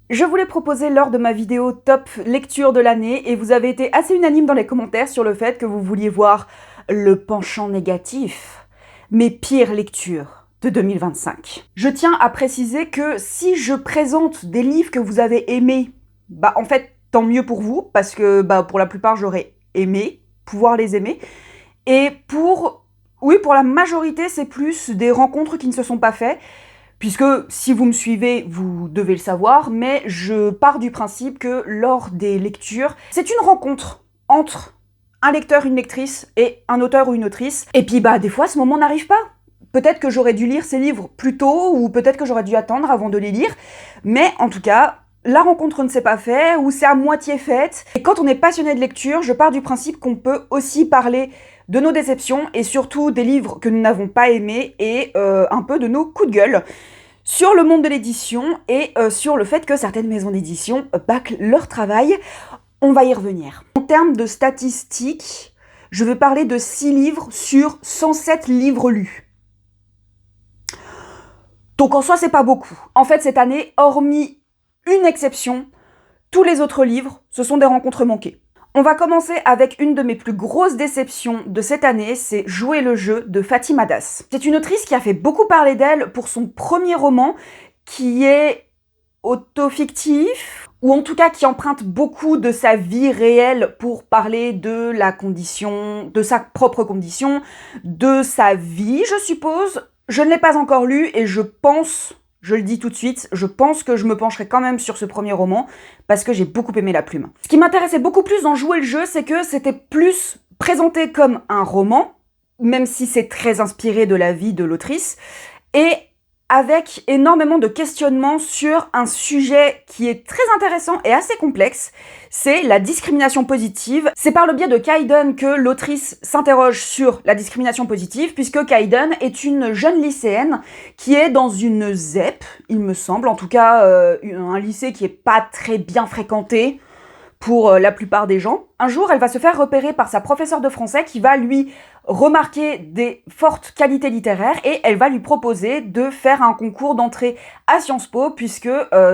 Je vous l'ai proposé lors de ma vidéo top lecture de l'année et vous avez été assez unanime dans les commentaires sur le fait que vous vouliez voir le penchant négatif, mes pires lectures de 2025. Je tiens à préciser que si je présente des livres que vous avez aimés, en fait tant mieux pour vous, parce que pour la plupart j'aurais aimé pouvoir les aimer, et pour la majorité c'est plus des rencontres qui ne se sont pas faites. Puisque si vous me suivez, vous devez le savoir, mais je pars du principe que lors des lectures, c'est une rencontre entre un lecteur, une lectrice et un auteur ou une autrice. Et puis des fois ce moment n'arrive pas. Peut-être que j'aurais dû lire ces livres plus tôt, ou peut-être que j'aurais dû attendre avant de les lire, mais en tout cas, la rencontre ne s'est pas faite, ou c'est à moitié faite. Et quand on est passionné de lecture, je pars du principe qu'on peut aussi parler de nos déceptions, et surtout des livres que nous n'avons pas aimés, et un peu de nos coups de gueule sur le monde de l'édition, et sur le fait que certaines maisons d'édition bâclent leur travail. On va y revenir. En termes de statistiques, je vais parler de 6 livres sur 107 livres lus. Donc en soi, c'est pas beaucoup. En fait, cette année, hormis une exception, tous les autres livres, ce sont des rencontres manquées. On va commencer avec une de mes plus grosses déceptions de cette année, c'est Jouer le jeu de Fatima Das. C'est une autrice qui a fait beaucoup parler d'elle pour son premier roman, qui est autofictif, ou en tout cas qui emprunte beaucoup de sa vie réelle pour parler de la condition, de sa propre condition, de sa vie, je suppose. Je ne l'ai pas encore lu et je le dis tout de suite, je pense que je me pencherai quand même sur ce premier roman parce que j'ai beaucoup aimé la plume. Ce qui m'intéressait beaucoup plus dans Jouer le jeu, c'est que c'était plus présenté comme un roman, même si c'est très inspiré de la vie de l'autrice, et avec énormément de questionnements sur un sujet qui est très intéressant et assez complexe, c'est la discrimination positive. C'est par le biais de Kaiden que l'autrice s'interroge sur la discrimination positive, puisque Kaiden est une jeune lycéenne qui est dans une ZEP, il me semble, en tout cas un lycée qui est pas très bien fréquenté pour la plupart des gens. Un jour, elle va se faire repérer par sa professeure de français qui va lui remarquer des fortes qualités littéraires et elle va lui proposer de faire un concours d'entrée à Sciences Po, puisque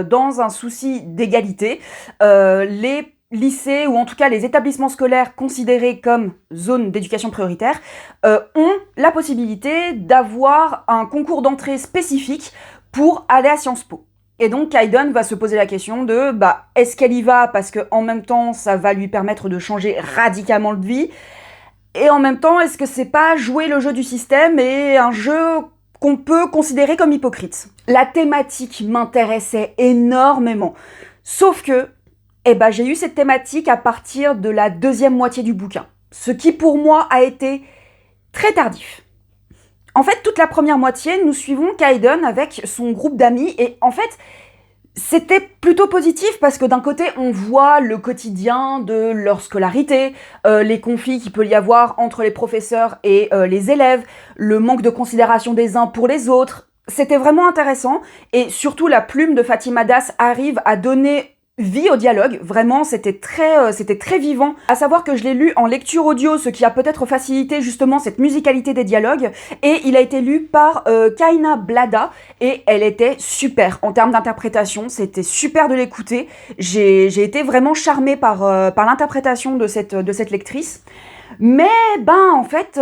dans un souci d'égalité, les lycées, ou en tout cas les établissements scolaires considérés comme zone d'éducation prioritaire, ont la possibilité d'avoir un concours d'entrée spécifique pour aller à Sciences Po. Et donc Kaiden va se poser la question de est-ce qu'elle y va parce que en même temps ça va lui permettre de changer radicalement de vie, et en même temps est-ce que c'est pas jouer le jeu du système et un jeu qu'on peut considérer comme hypocrite. La thématique m'intéressait énormément, sauf que j'ai eu cette thématique à partir de la deuxième moitié du bouquin, ce qui pour moi a été très tardif. En fait, toute la première moitié, nous suivons Kaiden avec son groupe d'amis, et en fait, c'était plutôt positif parce que d'un côté, on voit le quotidien de leur scolarité, les conflits qu'il peut y avoir entre les professeurs et les élèves, le manque de considération des uns pour les autres. C'était vraiment intéressant, et surtout la plume de Fatima Das arrive à donner vie au dialogue. Vraiment, c'était très vivant. À savoir que je l'ai lu en lecture audio, ce qui a peut-être facilité justement cette musicalité des dialogues, et il a été lu par Kaina Blada, et elle était super en termes d'interprétation. C'était super de l'écouter. J'ai été vraiment charmée par l'interprétation de cette lectrice. Mais en fait,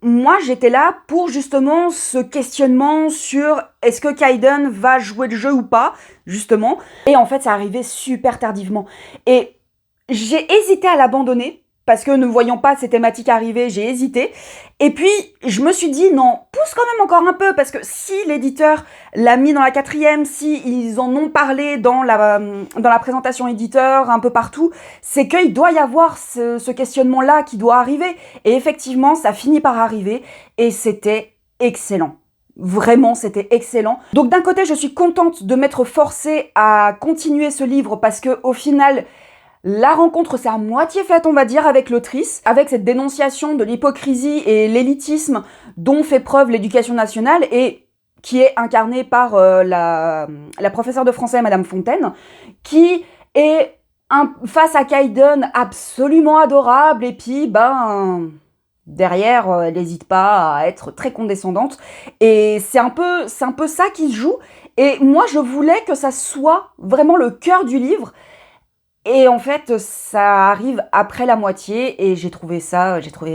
moi j'étais là pour justement ce questionnement sur est-ce que Kaiden va jouer le jeu ou pas, justement. Et en fait ça arrivait super tardivement. Et j'ai hésité à l'abandonner, parce que ne voyant pas ces thématiques arriver, j'ai hésité. Et puis, je me suis dit, non, pousse quand même encore un peu, parce que si l'éditeur l'a mis dans la 4e, si ils en ont parlé dans la présentation éditeur, un peu partout, c'est qu'il doit y avoir ce questionnement-là qui doit arriver. Et effectivement, ça finit par arriver, et c'était excellent. Vraiment, c'était excellent. Donc d'un côté, je suis contente de m'être forcée à continuer ce livre, parce que au final, la rencontre s'est à moitié faite, on va dire, avec l'autrice, avec cette dénonciation de l'hypocrisie et l'élitisme dont fait preuve l'éducation nationale, et qui est incarnée par la professeure de français, Madame Fontaine, qui est face à Kaiden absolument adorable, et puis derrière, elle n'hésite pas à être très condescendante, et c'est un peu ça qui se joue. Et moi, je voulais que ça soit vraiment le cœur du livre. Et en fait, ça arrive après la moitié et j'ai trouvé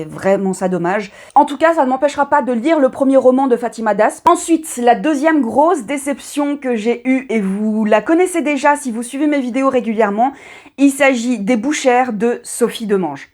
vraiment ça dommage. En tout cas, ça ne m'empêchera pas de lire le premier roman de Fatima Das. Ensuite, la deuxième grosse déception que j'ai eue, et vous la connaissez déjà si vous suivez mes vidéos régulièrement, il s'agit des Bouchères de Sophie Demange.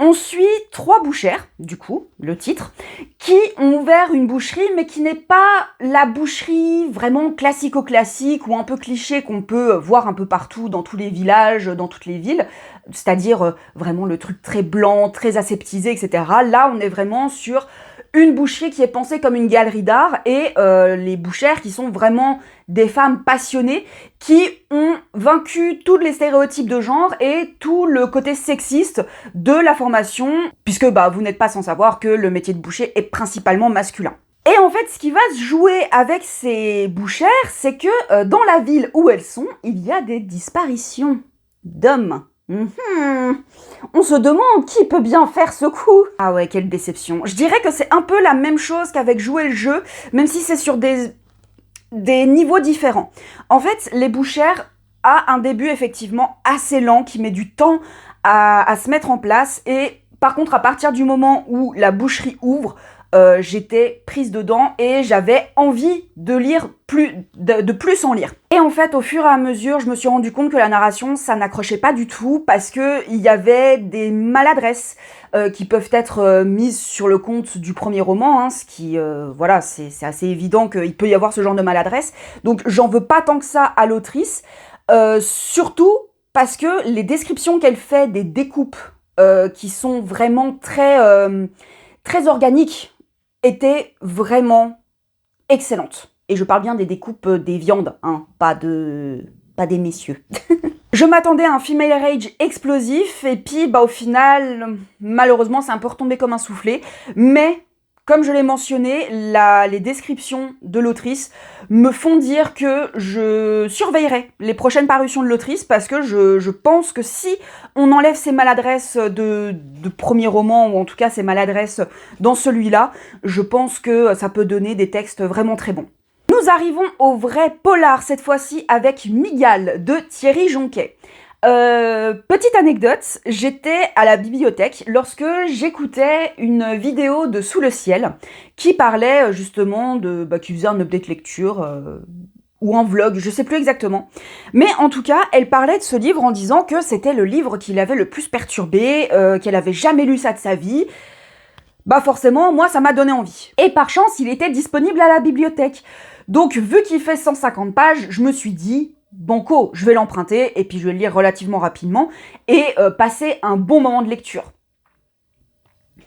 On suit 3 bouchères, du coup, le titre, qui ont ouvert une boucherie, mais qui n'est pas la boucherie vraiment classico-classique ou un peu cliché qu'on peut voir un peu partout dans tous les villages, dans toutes les villes, c'est-à-dire vraiment le truc très blanc, très aseptisé, etc. Là, on est vraiment sur une boucherie qui est pensée comme une galerie d'art et les bouchères qui sont vraiment des femmes passionnées qui ont vaincu tous les stéréotypes de genre et tout le côté sexiste de la formation, puisque vous n'êtes pas sans savoir que le métier de boucher est principalement masculin. Et en fait, ce qui va se jouer avec ces bouchères, c'est que dans la ville où elles sont, il y a des disparitions d'hommes. On se demande qui peut bien faire ce coup. Ah ouais, quelle déception. Je dirais que c'est un peu la même chose qu'avec Jouer le jeu, même si c'est sur des niveaux différents. En fait, les bouchères a un début effectivement assez lent, qui met du temps à se mettre en place, et par contre, à partir du moment où la boucherie ouvre, j'étais prise dedans et j'avais envie de lire de plus en lire. Et en fait, au fur et à mesure, je me suis rendu compte que la narration, ça n'accrochait pas du tout parce que il y avait des maladresses qui peuvent être mises sur le compte du premier roman, ce qui, voilà, c'est assez évident qu'il peut y avoir ce genre de maladresse. Donc, j'en veux pas tant que ça à l'autrice, surtout parce que les descriptions qu'elle fait des découpes qui sont vraiment très organiques étaient vraiment excellentes. Et je parle bien des découpes des viandes, pas des messieurs. Je m'attendais à un female rage explosif, et puis au final, malheureusement, c'est un peu retombé comme un soufflé. Mais, comme je l'ai mentionné, les descriptions de l'autrice me font dire que je surveillerai les prochaines parutions de l'autrice, parce que je pense que si on enlève ces maladresses de premier roman, ou en tout cas ces maladresses dans celui-là, je pense que ça peut donner des textes vraiment très bons. Nous arrivons au vrai polar, cette fois-ci avec Mygale de Thierry Jonquet. Petite anecdote, j'étais à la bibliothèque lorsque j'écoutais une vidéo de Sous le ciel qui parlait justement qui faisait un update lecture ou un vlog, je sais plus exactement. Mais en tout cas, elle parlait de ce livre en disant que c'était le livre qui l'avait le plus perturbé, qu'elle avait jamais lu ça de sa vie. Forcément, moi, ça m'a donné envie. Et par chance, il était disponible à la bibliothèque. Donc, vu qu'il fait 150 pages, je me suis dit, banco, je vais l'emprunter, et puis je vais le lire relativement rapidement, et passer un bon moment de lecture.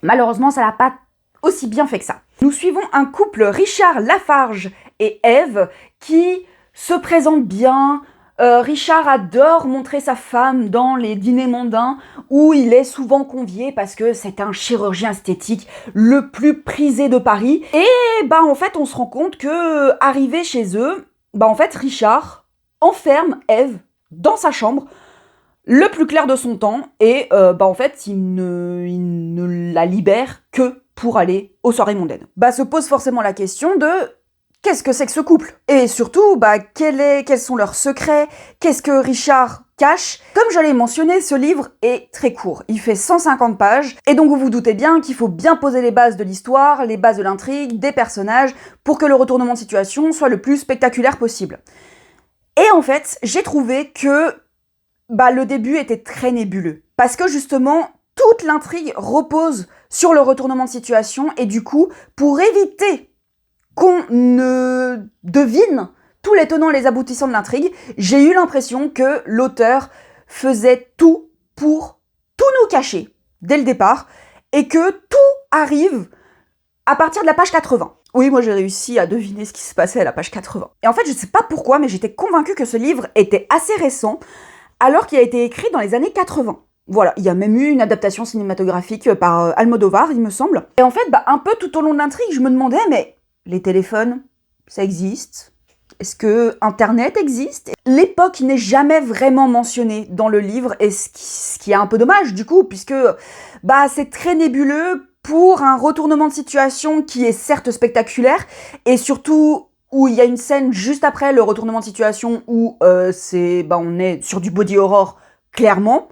Malheureusement, ça n'a pas aussi bien fait que ça. Nous suivons un couple, Richard Lafarge et Ève, qui se présentent bien. Richard adore montrer sa femme dans les dîners mondains où il est souvent convié parce que c'est un chirurgien esthétique le plus prisé de Paris. Et en fait, on se rend compte que, arrivé chez eux, en fait, Richard enferme Ève dans sa chambre le plus clair de son temps et en fait, il ne la libère que pour aller aux soirées mondaines. Se pose forcément la question de qu'est-ce que c'est que ce couple? Et surtout, quels sont leurs secrets? Qu'est-ce que Richard cache? Comme je l'ai mentionné, ce livre est très court. Il fait 150 pages, et donc vous vous doutez bien qu'il faut bien poser les bases de l'histoire, les bases de l'intrigue, des personnages, pour que le retournement de situation soit le plus spectaculaire possible. Et en fait, j'ai trouvé que le début était très nébuleux. Parce que justement, toute l'intrigue repose sur le retournement de situation, et du coup, pour éviter qu'on ne devine tous les tenants et les aboutissants de l'intrigue, j'ai eu l'impression que l'auteur faisait tout pour tout nous cacher dès le départ, et que tout arrive à partir de la page 80. Oui, moi j'ai réussi à deviner ce qui se passait à la page 80. Et en fait, je sais pas pourquoi, mais j'étais convaincue que ce livre était assez récent, alors qu'il a été écrit dans les années 80. Voilà, il y a même eu une adaptation cinématographique par Almodovar, il me semble. Et en fait, un peu tout au long de l'intrigue, je me demandais, mais les téléphones, ça existe? Est-ce que Internet existe? L'époque n'est jamais vraiment mentionnée dans le livre, et ce qui est un peu dommage du coup, puisque c'est très nébuleux pour un retournement de situation qui est certes spectaculaire, et surtout où il y a une scène juste après le retournement de situation où on est sur du body horror, clairement.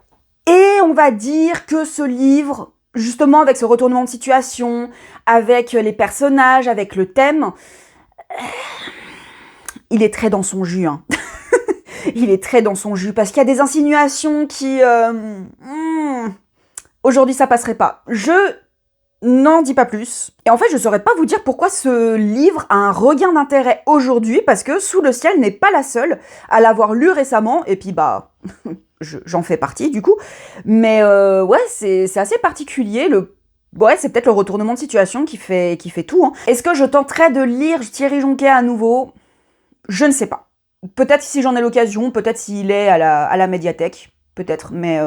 Et on va dire que ce livre, justement avec ce retournement de situation, avec les personnages, avec le thème, il est très dans son jus, hein. Il est très dans son jus, parce qu'il y a des insinuations qui... aujourd'hui, ça passerait pas. Je n'en dis pas plus. Et en fait, je saurais pas vous dire pourquoi ce livre a un regain d'intérêt aujourd'hui, parce que Sous le ciel n'est pas la seule à l'avoir lu récemment, et puis j'en fais partie du coup. Mais ouais, c'est assez particulier. Ouais, c'est peut-être le retournement de situation qui fait tout, hein. Est-ce que je tenterai de lire Thierry Jonquet à nouveau ? Je ne sais pas. Peut-être si j'en ai l'occasion, peut-être s'il est à la médiathèque, peut-être, mais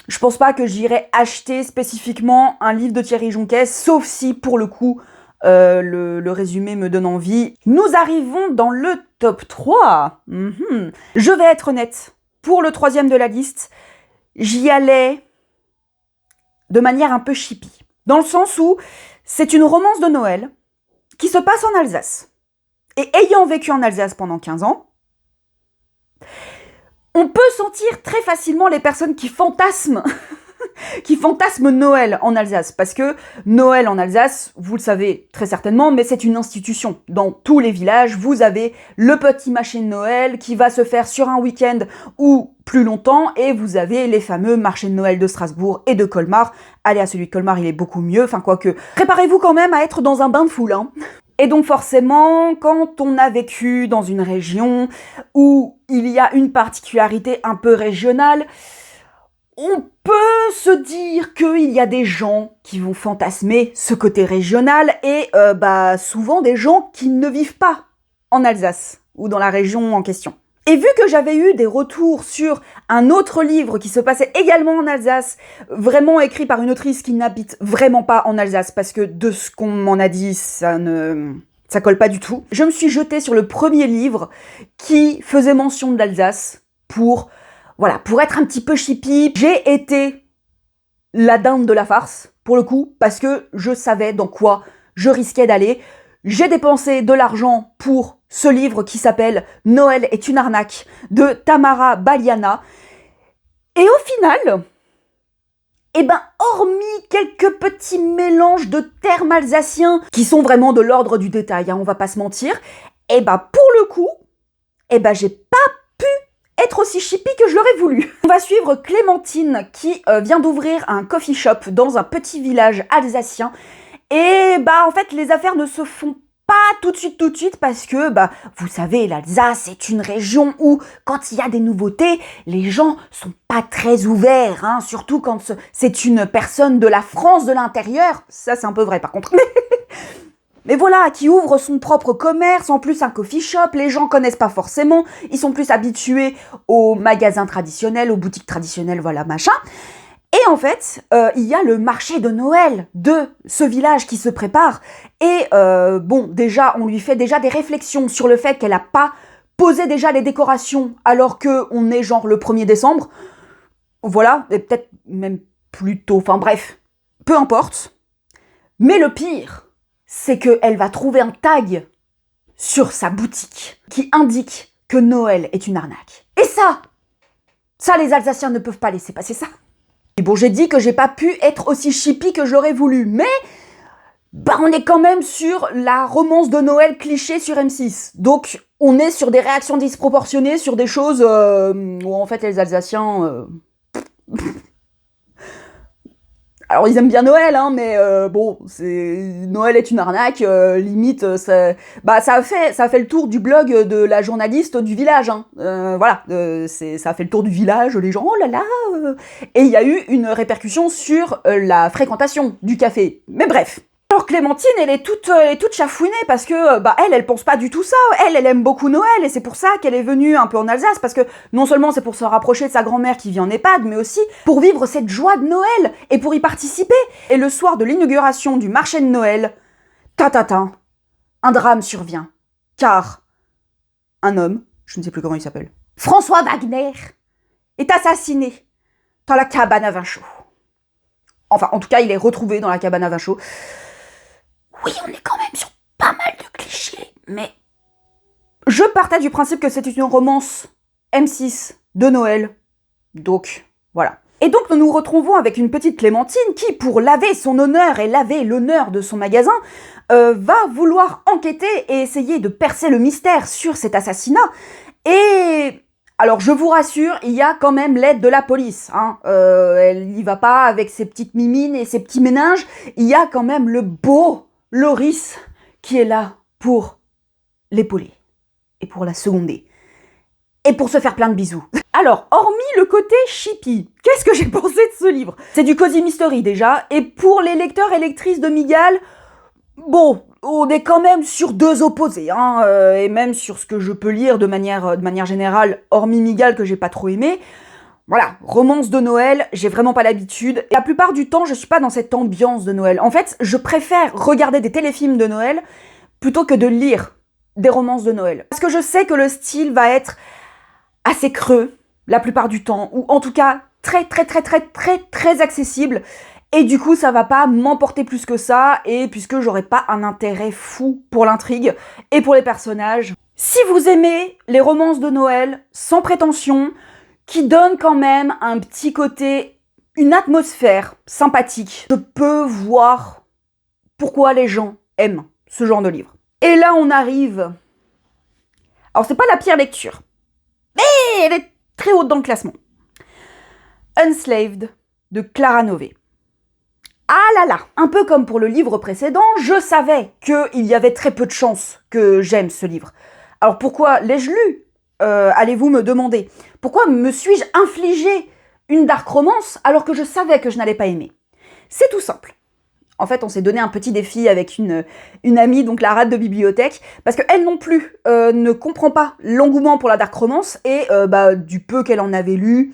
je pense pas que j'irai acheter spécifiquement un livre de Thierry Jonquet, sauf si, pour le coup, le résumé me donne envie. Nous arrivons dans le top 3. Je vais être honnête, pour le 3e de la liste, j'y allais de manière un peu chippie. Dans le sens où c'est une romance de Noël qui se passe en Alsace. Et ayant vécu en Alsace pendant 15 ans, on peut sentir très facilement les personnes qui fantasment Noël en Alsace. Parce que Noël en Alsace, vous le savez très certainement, mais c'est une institution. Dans tous les villages, vous avez le petit marché de Noël qui va se faire sur un week-end ou plus longtemps, et vous avez les fameux marchés de Noël de Strasbourg et de Colmar. Allez, à celui de Colmar, il est beaucoup mieux, enfin quoique. Préparez-vous quand même à être dans un bain de foule, hein. Et donc forcément, quand on a vécu dans une région où il y a une particularité un peu régionale, on peut se dire qu'il y a des gens qui vont fantasmer ce côté régional et souvent des gens qui ne vivent pas en Alsace ou dans la région en question. Et vu que j'avais eu des retours sur un autre livre qui se passait également en Alsace, vraiment écrit par une autrice qui n'habite vraiment pas en Alsace, parce que de ce qu'on m'en a dit, ça colle pas du tout, je me suis jetée sur le premier livre qui faisait mention de l'Alsace pour être un petit peu chippie. J'ai été la dinde de la farce, pour le coup, parce que je savais dans quoi je risquais d'aller. J'ai dépensé de l'argent pour ce livre qui s'appelle « Noël est une arnaque » de Tamara Baliana. Et au final, hormis quelques petits mélanges de termes alsaciens qui sont vraiment de l'ordre du détail, hein, on va pas se mentir, pour le coup, j'ai pas pu être aussi chippie que je l'aurais voulu. On va suivre Clémentine qui vient d'ouvrir un coffee shop dans un petit village alsacien. Et en fait, les affaires ne se font pas tout de suite, parce que, vous savez, l'Alsace est une région où, quand il y a des nouveautés, les gens sont pas très ouverts, hein, surtout quand c'est une personne de la France de l'intérieur. Ça, c'est un peu vrai, par contre. Mais voilà, qui ouvre son propre commerce, en plus un coffee shop, les gens connaissent pas forcément, ils sont plus habitués aux magasins traditionnels, aux boutiques traditionnelles, voilà, machin. Et en fait, il y a le marché de Noël de ce village qui se prépare. Et déjà, on lui fait déjà des réflexions sur le fait qu'elle n'a pas posé déjà les décorations alors qu'on est genre le 1er décembre. Voilà, et peut-être même plus tôt, enfin bref, peu importe. Mais le pire, c'est qu'elle va trouver un tag sur sa boutique qui indique que Noël est une arnaque. Et ça, les Alsaciens ne peuvent pas laisser passer ça. Et bon, j'ai dit que j'ai pas pu être aussi chippie que je l'aurais voulu, mais on est quand même sur la romance de Noël cliché sur M6. Donc, on est sur des réactions disproportionnées, sur des choses où en fait les Alsaciens... Alors, ils aiment bien Noël, hein, mais Noël est une arnaque, limite, ça a fait le tour du blog de la journaliste du village, hein. Ça a fait le tour du village, les gens, oh là là, et il y a eu une répercussion sur la fréquentation du café. Mais bref. Alors Clémentine, elle est toute chafouinée parce que elle pense pas du tout ça. Elle aime beaucoup Noël et c'est pour ça qu'elle est venue un peu en Alsace, parce que non seulement c'est pour se rapprocher de sa grand-mère qui vit en EHPAD, mais aussi pour vivre cette joie de Noël et pour y participer. Et le soir de l'inauguration du marché de Noël, un drame survient. Car un homme, je ne sais plus comment il s'appelle, François Wagner, est assassiné dans la cabane à vin chaud. Enfin, en tout cas, il est retrouvé dans la cabane à vin chaud. Oui, on est quand même sur pas mal de clichés, mais Je partais du principe que c'était une romance M6 de Noël. Donc, voilà. Et donc nous nous retrouvons avec une petite Clémentine qui, pour laver son honneur et laver l'honneur de son magasin, va vouloir enquêter et essayer de percer le mystère sur cet assassinat. Et alors je vous rassure, il y a quand même l'aide de la police. Hein. Elle n'y va pas avec ses petites mimines et ses petits méninges. Il y a quand même le beau Loris qui est là pour l'épauler et pour la seconder. Et pour se faire plein de bisous. Alors, hormis le côté chippy, qu'est-ce que j'ai pensé de ce livre? C'est du cozy mystery déjà, et pour les lecteurs et lectrices de Miguel, bon, on est quand même sur deux opposés, hein, et même sur ce que je peux lire de manière générale, hormis Miguel que j'ai pas trop aimé. Voilà, romance de Noël, j'ai vraiment pas l'habitude. Et la plupart du temps, je suis pas dans cette ambiance de Noël. En fait, je préfère regarder des téléfilms de Noël plutôt que de lire des romances de Noël. Parce que je sais que le style va être assez creux, la plupart du temps, ou en tout cas très accessible, et du coup ça va pas m'emporter plus que ça, et puisque j'aurai pas un intérêt fou pour l'intrigue et pour les personnages. Si vous aimez les romances de Noël, sans prétention, qui donnent quand même un petit côté, une atmosphère sympathique, je peux voir pourquoi les gens aiment ce genre de livre. Et là on arrive... Alors c'est pas la pire lecture, mais elle est très haute dans le classement. Unslaved de Clara Nové. Ah là là, un peu comme pour le livre précédent, je savais qu'il y avait très peu de chances que j'aime ce livre. Alors pourquoi l'ai-je lu allez-vous me demander. Pourquoi me suis-je infligé une dark romance alors que je savais que je n'allais pas aimer? C'est tout simple. En fait, on s'est donné un petit défi avec une amie, donc la rate de bibliothèque, parce qu'elle non plus ne comprend pas l'engouement pour la dark romance, et du peu qu'elle en avait lu,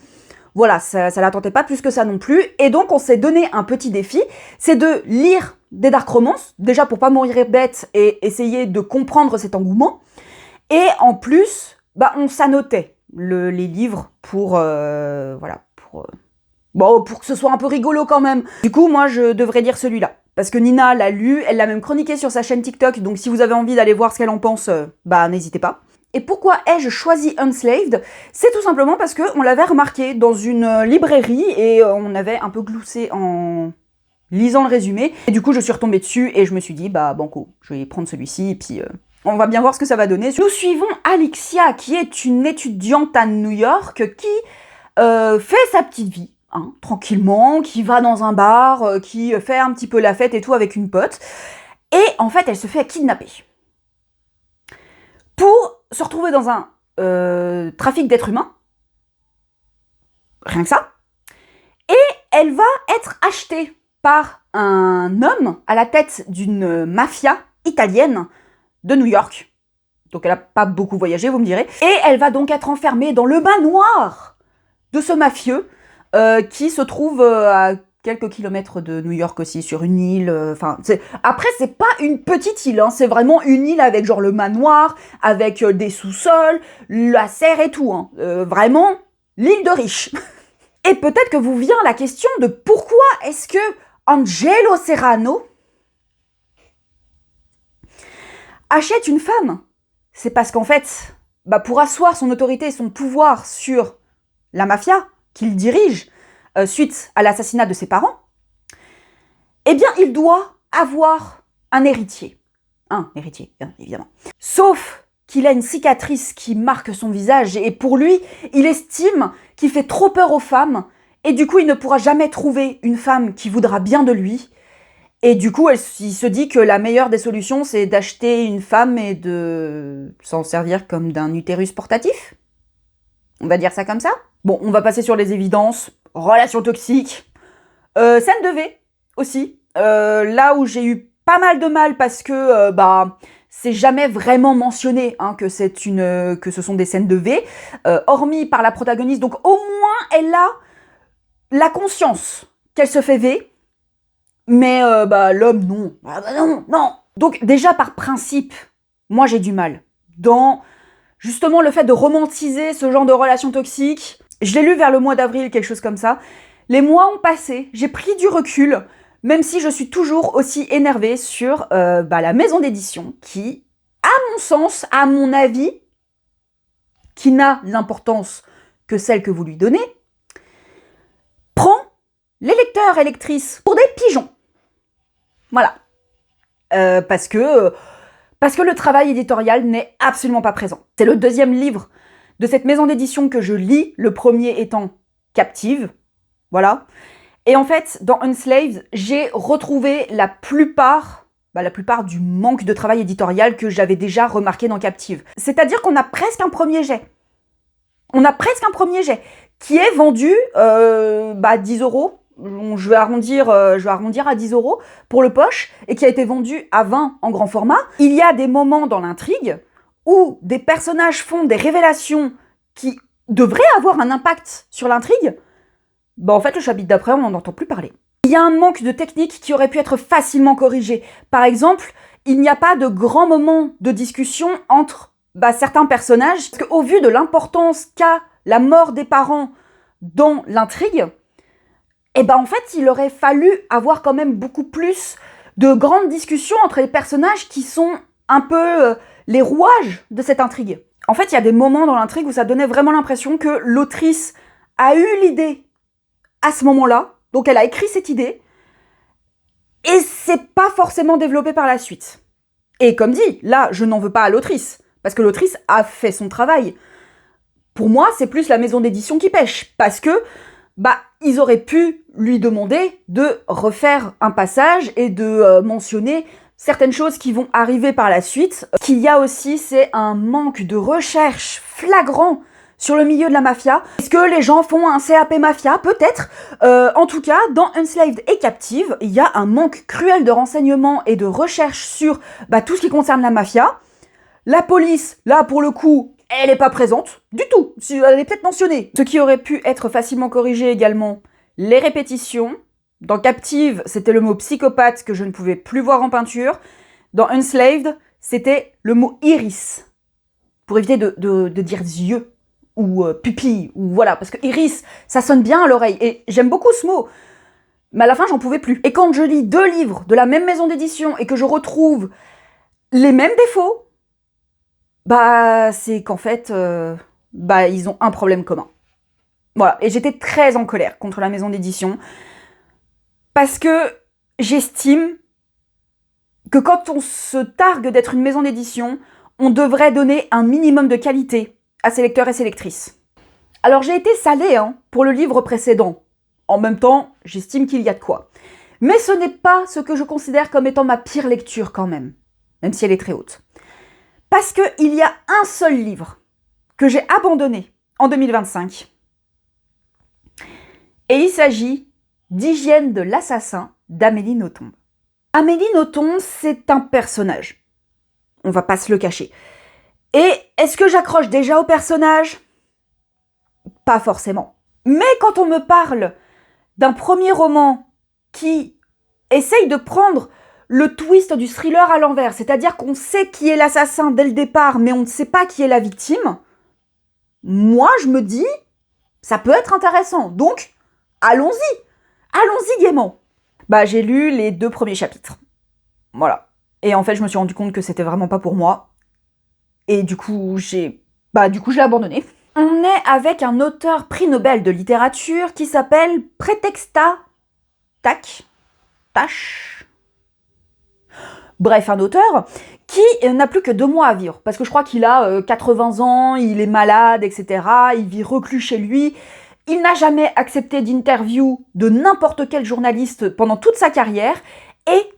voilà, ça la tentait pas plus que ça non plus, et donc on s'est donné un petit défi, c'est de lire des dark romances, déjà pour pas mourir bête et essayer de comprendre cet engouement, et en plus, on s'annotait les livres pour que ce soit un peu rigolo quand même. Du coup, moi, je devrais lire celui-là. Parce que Nina l'a lu, elle l'a même chroniqué sur sa chaîne TikTok, donc si vous avez envie d'aller voir ce qu'elle en pense, n'hésitez pas. Et pourquoi ai-je choisi Unslaved? C'est tout simplement parce qu'on l'avait remarqué dans une librairie, et on avait un peu gloussé en lisant le résumé. Et du coup, je suis retombée dessus, et je me suis dit, banco, je vais prendre celui-ci, et puis... on va bien voir ce que ça va donner. Nous suivons Alexia, qui est une étudiante à New York, qui fait sa petite vie. Hein, tranquillement, qui va dans un bar, qui fait un petit peu la fête et tout avec une pote. Et en fait, elle se fait kidnapper. Pour se retrouver dans un trafic d'êtres humains. Rien que ça. Et elle va être achetée par un homme à la tête d'une mafia italienne de New York. Donc elle n'a pas beaucoup voyagé, vous me direz. Et elle va donc être enfermée dans le manoir de ce mafieux, qui se trouve à quelques kilomètres de New York aussi, sur une île. Après, c'est pas une petite île, hein, c'est vraiment une île avec genre le manoir, avec des sous-sols, la serre et tout. Hein. Vraiment, l'île de riches. Et peut-être que vous vient la question de pourquoi est-ce que Angelo Serrano achète une femme? C'est parce qu'en fait, pour asseoir son autorité et son pouvoir sur la mafia qu'il dirige suite à l'assassinat de ses parents, eh bien, il doit avoir un héritier. Un héritier, bien évidemment. Sauf qu'il a une cicatrice qui marque son visage, et pour lui, il estime qu'il fait trop peur aux femmes, et du coup, il ne pourra jamais trouver une femme qui voudra bien de lui. Et du coup, il se dit que la meilleure des solutions, c'est d'acheter une femme et de s'en servir comme d'un utérus portatif. On va dire ça comme ça. Bon, on va passer sur les évidences. Relation toxique. Scène de V aussi. Là où j'ai eu pas mal de mal parce que c'est jamais vraiment mentionné que ce sont des scènes de V, hormis par la protagoniste. Donc au moins elle a la conscience qu'elle se fait V, mais l'homme non. Non. Donc déjà par principe, moi j'ai du mal dans justement le fait de romantiser ce genre de relation toxique. Je l'ai lu vers le mois d'avril, quelque chose comme ça. Les mois ont passé, j'ai pris du recul, même si je suis toujours aussi énervée sur la maison d'édition qui, à mon sens, à mon avis, qui n'a l'importance que celle que vous lui donnez, prend les lecteurs et lectrices pour des pigeons. Voilà. Parce que le travail éditorial n'est absolument pas présent. C'est le deuxième livre de cette maison d'édition que je lis, le premier étant Captive. Voilà. Et en fait, dans Unslaved, j'ai retrouvé la plupart du manque de travail éditorial que j'avais déjà remarqué dans Captive. C'est-à-dire qu'on a presque un premier jet. On a presque un premier jet qui est vendu 10 euros. Je vais arrondir à 10 euros pour le poche et qui a été vendu à 20 en grand format. Il y a des moments dans l'intrigue où des personnages font des révélations qui devraient avoir un impact sur l'intrigue. En fait, le chapitre d'après, on n'en entend plus parler. Il y a un manque de technique qui aurait pu être facilement corrigé. Par exemple, il n'y a pas de grands moments de discussion entre certains personnages, parce qu'au vu de l'importance qu'a la mort des parents dans l'intrigue, en fait, il aurait fallu avoir quand même beaucoup plus de grandes discussions entre les personnages qui sont un peu les rouages de cette intrigue. En fait, il y a des moments dans l'intrigue où ça donnait vraiment l'impression que l'autrice a eu l'idée à ce moment-là, donc elle a écrit cette idée, et c'est pas forcément développé par la suite. Et comme dit, là, je n'en veux pas à l'autrice, parce que l'autrice a fait son travail. Pour moi, c'est plus la maison d'édition qui pêche, parce que ils auraient pu lui demander de refaire un passage et de mentionner certaines choses qui vont arriver par la suite. Ce qu'il y a aussi, c'est un manque de recherche flagrant sur le milieu de la mafia. Est-ce que les gens font un CAP mafia? Peut-être. En tout cas, dans Unslaved et Captive, il y a un manque cruel de renseignements et de recherche sur tout ce qui concerne la mafia. La police, là, pour le coup, elle n'est pas présente du tout. Elle est peut-être mentionnée. Ce qui aurait pu être facilement corrigé également, les répétitions. Dans Captive, c'était le mot psychopathe que je ne pouvais plus voir en peinture. Dans Unslaved, c'était le mot iris, pour éviter de dire yeux ou pupille, ou voilà, parce que iris, ça sonne bien à l'oreille, et j'aime beaucoup ce mot, mais à la fin, j'en pouvais plus. Et quand je lis 2 livres de la même maison d'édition et que je retrouve les mêmes défauts, c'est qu'en fait, ils ont un problème commun. Voilà, et j'étais très en colère contre la maison d'édition, parce que j'estime que quand on se targue d'être une maison d'édition, on devrait donner un minimum de qualité à ses lecteurs et ses lectrices. Alors j'ai été salée pour le livre précédent. En même temps, j'estime qu'il y a de quoi. Mais ce n'est pas ce que je considère comme étant ma pire lecture quand même si elle est très haute. Parce qu'il y a un seul livre que j'ai abandonné en 2025. Et il s'agit d'Hygiène de l'assassin d'Amélie Nothomb. Amélie Nothomb, c'est un personnage. On va pas se le cacher. Et est-ce que j'accroche déjà au personnage? Pas forcément. Mais quand on me parle d'un premier roman qui essaye de prendre le twist du thriller à l'envers, c'est-à-dire qu'on sait qui est l'assassin dès le départ, mais on ne sait pas qui est la victime, moi je me dis, ça peut être intéressant. Donc, allons-y gaiement. J'ai lu les 2 premiers chapitres. Voilà. Et en fait, je me suis rendu compte que c'était vraiment pas pour moi. Et du coup, je l'ai abandonné. On est avec un auteur prix Nobel de littérature qui s'appelle Prétexta Tash. Bref, un auteur qui n'a plus que 2 mois à vivre. Parce que je crois qu'il a 80 ans, il est malade, etc. Il vit reclus chez lui. Il n'a jamais accepté d'interview de n'importe quel journaliste pendant toute sa carrière. Et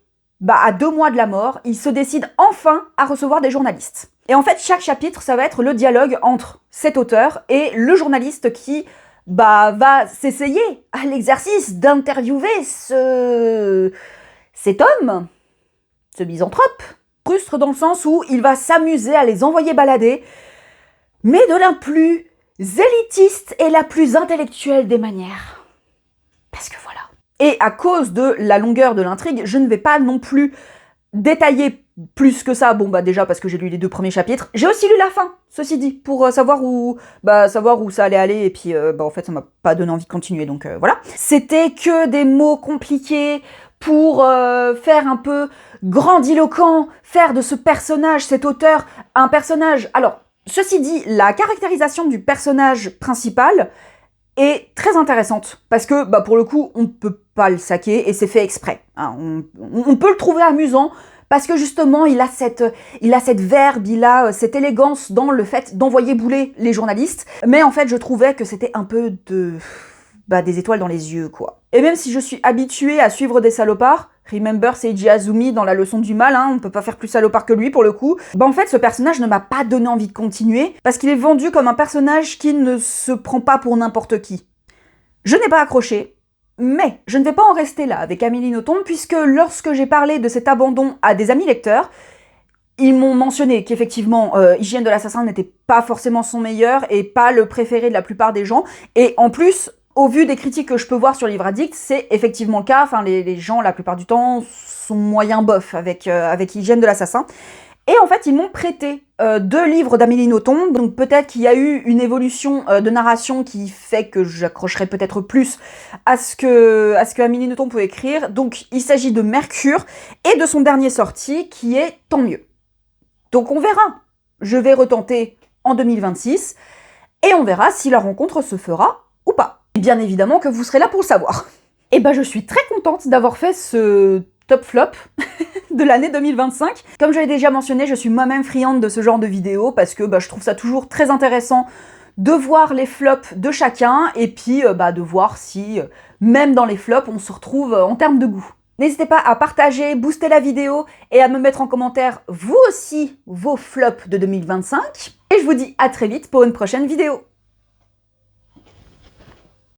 à 2 mois de la mort, il se décide enfin à recevoir des journalistes. Et en fait, chaque chapitre, ça va être le dialogue entre cet auteur et le journaliste qui va s'essayer à l'exercice d'interviewer cet homme, ce misanthrope, frustre dans le sens où il va s'amuser à les envoyer balader, mais de la plus élitiste et la plus intellectuelle des manières. Parce que voilà. Et à cause de la longueur de l'intrigue, je ne vais pas non plus détailler plus que ça. Déjà parce que j'ai lu les 2 premiers chapitres. J'ai aussi lu la fin, ceci dit, pour savoir où ça allait aller. Et puis, en fait, ça m'a pas donné envie de continuer. Donc, voilà. C'était que des mots compliqués pour faire un peu grandiloquent, faire de ce personnage, cet auteur, un personnage, alors, Ceci dit, la caractérisation du personnage principal est très intéressante, parce que, pour le coup, on peut pas le saquer, et c'est fait exprès. Hein. On peut le trouver amusant, parce que justement, il a cette verbe, il a cette élégance dans le fait d'envoyer bouler les journalistes, mais en fait, je trouvais que c'était un peu des étoiles dans les yeux, quoi. Et même si je suis habituée à suivre des salopards, remember Seiji Azumi dans La leçon du mal, hein, on peut pas faire plus salopard que lui pour le coup, en fait ce personnage ne m'a pas donné envie de continuer, parce qu'il est vendu comme un personnage qui ne se prend pas pour n'importe qui. Je n'ai pas accroché, mais je ne vais pas en rester là avec Amélie Nothomb, puisque lorsque j'ai parlé de cet abandon à des amis lecteurs, ils m'ont mentionné qu'effectivement, Hygiène de l'assassin n'était pas forcément son meilleur et pas le préféré de la plupart des gens, et en plus, au vu des critiques que je peux voir sur Livre Addict, c'est effectivement le cas. Enfin, les gens, la plupart du temps, sont moyen bof avec Hygiène de l'assassin. Et en fait, ils m'ont prêté 2 livres d'Amélie Nothomb, donc peut-être qu'il y a eu une évolution de narration qui fait que j'accrocherai peut-être plus à ce que Amélie Nothomb peut écrire. Donc, il s'agit de Mercure et de son dernier sorti, qui est Tant mieux. Donc, on verra. Je vais retenter en 2026, et on verra si la rencontre se fera ou pas. Et bien évidemment que vous serez là pour le savoir. Et je suis très contente d'avoir fait ce top flop de l'année 2025. Comme je l'ai déjà mentionné, je suis moi-même friande de ce genre de vidéos parce que je trouve ça toujours très intéressant de voir les flops de chacun et puis de voir si, même dans les flops, on se retrouve en termes de goût. N'hésitez pas à partager, booster la vidéo et à me mettre en commentaire, vous aussi, vos flops de 2025. Et je vous dis à très vite pour une prochaine vidéo.